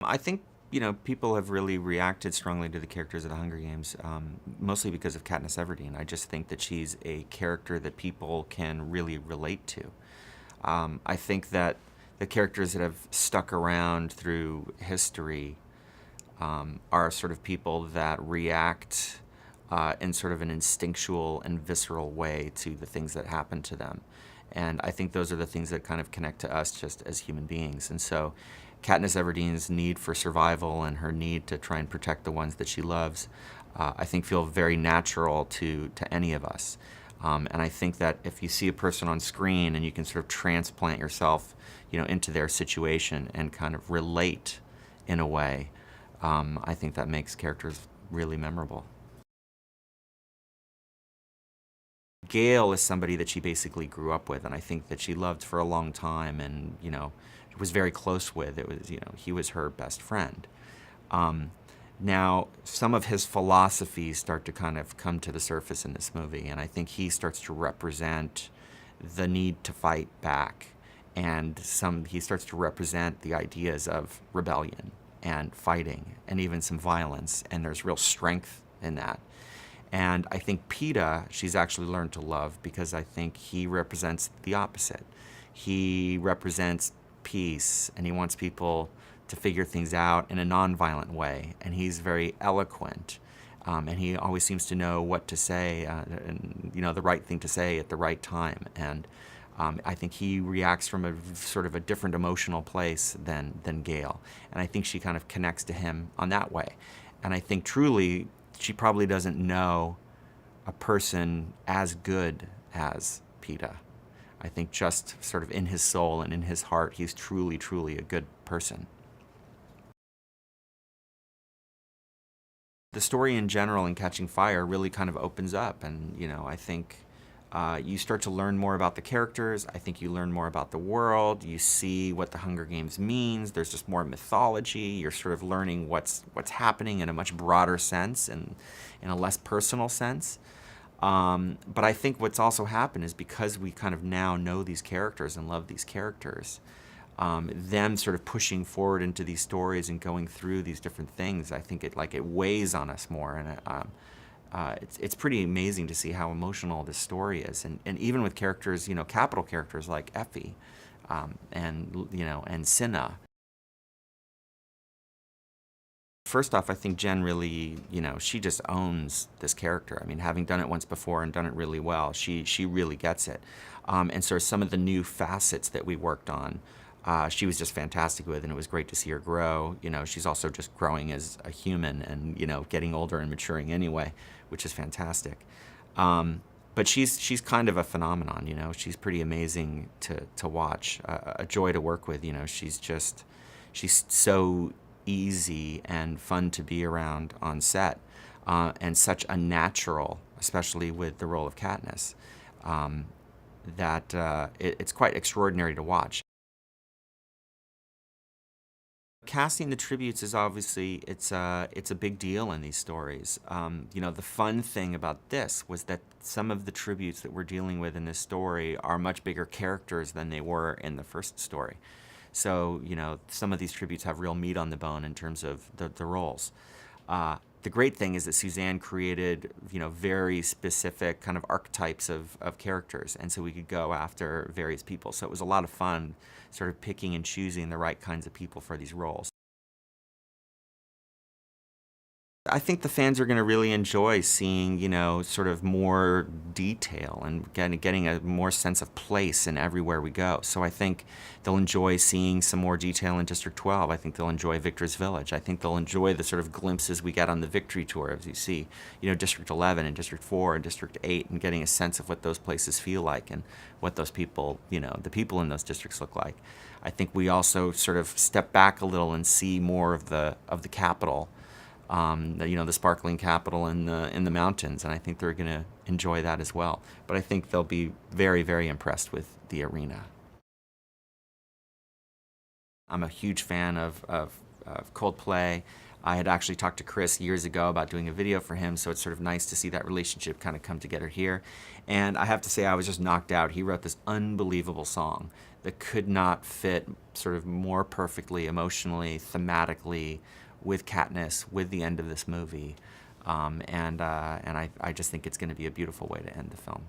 I think, people have really reacted strongly to the characters of the Hunger Games, mostly because of Katniss Everdeen. I just think that she's a character that people can really relate to. I think that the characters that have stuck around through history are sort of people that react in sort of an instinctual and visceral way to the things that happen to them. And I think those are the things that kind of connect to us just as human beings. And so Katniss Everdeen's need for survival and her need to try and protect the ones that she loves, I think feel very natural to any of us. And I think that if you see a person on screen and you can sort of transplant yourself, into their situation and kind of relate in a way, I think that makes characters really memorable. Gail is somebody that she basically grew up with, and I think that she loved for a long time, and was very close with. It was he was her best friend. Um, Now, some of his philosophies start to kind of come to the surface in this movie, and I think he starts to represent the need to fight back, and he starts to represent the ideas of rebellion and fighting, and even some violence, and there's real strength in that. And I think PETA, she's actually learned to love because I think he represents the opposite. He represents peace, and he wants people to figure things out in a nonviolent way. And he's very eloquent, and he always seems to know what to say, and the right thing to say at the right time. And I think he reacts from a sort of a different emotional place than Gail, and I think she kind of connects to him on that way. And I think truly she probably doesn't know a person as good as PETA. I think just sort of in his soul and in his heart, he's truly, truly a good person. The story in general in Catching Fire really kind of opens up, and I think you start to learn more about the characters. I think you learn more about the world. You see what the Hunger Games means. There's just more mythology. You're sort of learning what's happening in a much broader sense and in a less personal sense. But I think what's also happened is because we kind of now know these characters and love these characters, them sort of pushing forward into these stories and going through these different things, I think it weighs on us more, and it's pretty amazing to see how emotional this story is, and even with characters, capital characters like Effie, and Cinna. First off, I think Jen really, she just owns this character. I mean, having done it once before and done it really well, she really gets it. And so some of the new facets that we worked on, she was just fantastic with, and it was great to see her grow. She's also just growing as a human and, getting older and maturing anyway, which is fantastic. But she's kind of a phenomenon, She's pretty amazing to watch, a joy to work with, she's so easy and fun to be around on set, and such a natural, especially with the role of Katniss, that it's quite extraordinary to watch. Casting the tributes is obviously it's a big deal in these stories. The fun thing about this was that some of the tributes that we're dealing with in this story are much bigger characters than they were in the first story. So some of these tributes have real meat on the bone in terms of the roles. The great thing is that Suzanne created very specific kind of archetypes of characters, and so we could go after various people. So it was a lot of fun sort of picking and choosing the right kinds of people for these roles. I think the fans are going to really enjoy seeing, sort of more detail and getting a more sense of place in everywhere we go. So I think they'll enjoy seeing some more detail in District 12. I think they'll enjoy Victor's Village. I think they'll enjoy the sort of glimpses we get on the Victory Tour as you see, District 11 and District 4 and District 8, and getting a sense of what those places feel like and what those people, the people in those districts look like. I think we also sort of step back a little and see more of the capital, the sparkling capital in the mountains, and I think they're going to enjoy that as well. But I think they'll be very, very impressed with the arena. I'm a huge fan of Coldplay. I had actually talked to Chris years ago about doing a video for him, so it's sort of nice to see that relationship kind of come together here. And I have to say, I was just knocked out. He wrote this unbelievable song that could not fit sort of more perfectly, emotionally, thematically, with Katniss, with the end of this movie. And I just think it's going to be a beautiful way to end the film.